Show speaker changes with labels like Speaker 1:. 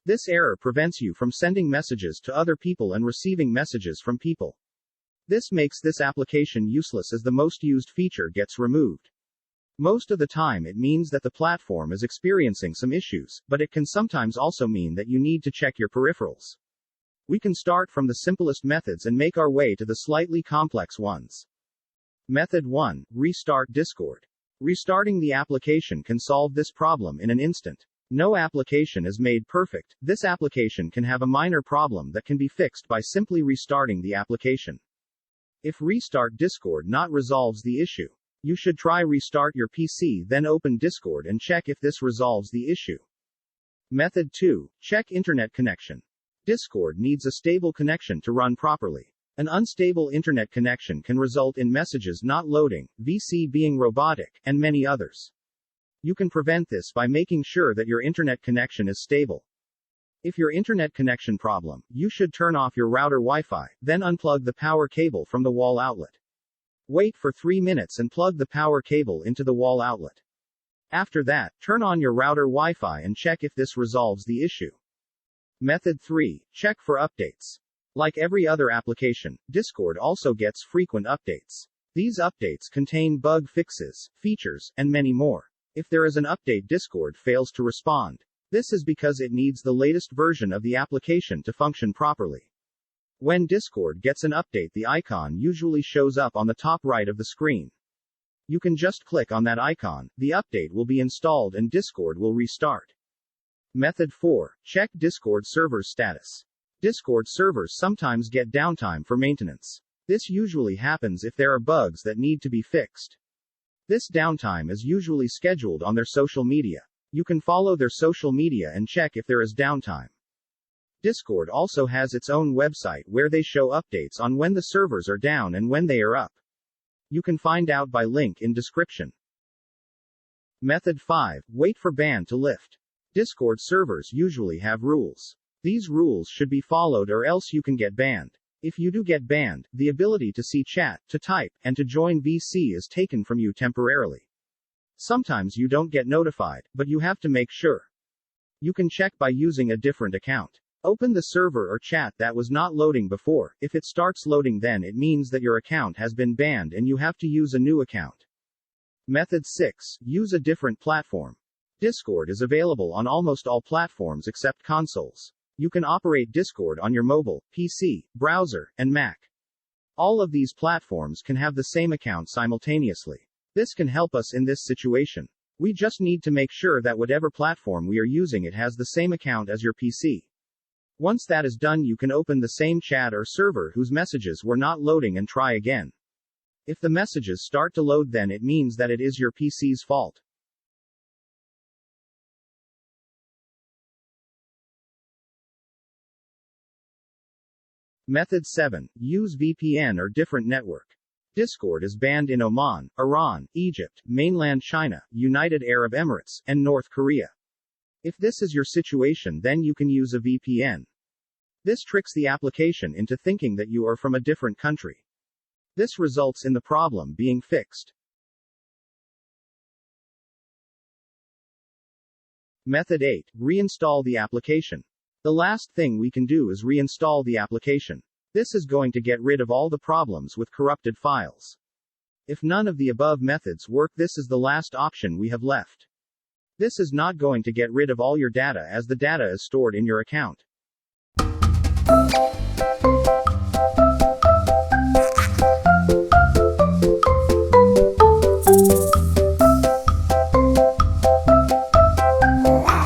Speaker 1: This error prevents you from sending messages to other people and receiving messages from people. This makes this application useless as the most used feature gets removed. Most of the time it means that the platform is experiencing some issues, but it can sometimes also mean that you need to check your peripherals. We can start from the simplest methods and make our way to the slightly complex ones. Method 1. Restart Discord. Restarting the application can solve this problem in an instant. No application is made perfect. This application can have a minor problem that can be fixed by simply restarting the application. If Restart Discord not resolves the issue, you should try restart your PC, then open Discord and check if this resolves the issue. Method 2. Check internet connection. Discord needs a stable connection to run properly. An unstable internet connection can result in messages not loading, VC being robotic, and many others. You can prevent this by making sure that your internet connection is stable. If your internet connection problem, you should turn off your router Wi-Fi, then unplug the power cable from the wall outlet. Wait for 3 minutes and plug the power cable into the wall outlet. After that, turn on your router Wi-Fi and check if this resolves the issue. Method 3. Check for updates. Like every other application, Discord also gets frequent updates. These updates contain bug fixes, features, and many more. If there is an update, Discord fails to respond. This is because it needs the latest version of the application to function properly. When Discord gets an update, the icon usually shows up on the top right of the screen. You can just click on that icon, the update will be installed and Discord will restart. Method 4. Check Discord server's status. Discord servers sometimes get downtime for maintenance. This usually happens if there are bugs that need to be fixed. This downtime is usually scheduled on their social media. You can follow their social media and check if there is downtime. Discord also has its own website where they show updates on when the servers are down and when they are up. You can find out by link in description. Method 5. Wait for ban to lift. Discord servers usually have rules. These rules should be followed or else you can get banned. If you do get banned, the ability to see chat, to type, and to join VC is taken from you temporarily. Sometimes you don't get notified, but you have to make sure. You can check by using a different account. Open the server or chat that was not loading before. If it starts loading, then it means that your account has been banned and you have to use a new account. Method 6. Use a different platform. Discord is available on almost all platforms except consoles. You can operate Discord on your mobile, PC, browser, and Mac. All of these platforms can have the same account simultaneously. This can help us in this situation. We just need to make sure that whatever platform we are using, it has the same account as your PC. Once that is done, you can open the same chat or server whose messages were not loading and try again. If the messages start to load, then it means that it is your PC's fault. Method 7. Use VPN or different network. Discord is banned in Oman, Iran, Egypt, mainland China, United Arab Emirates, and North Korea. If this is your situation, then you can use a VPN. This tricks the application into thinking that you are from a different country. This results in the problem being fixed. Method 8. Reinstall the application. The last thing we can do is reinstall the application. This is going to get rid of all the problems with corrupted files. If none of the above methods work, this is the last option we have left. This is not going to get rid of all your data, as the data is stored in your account.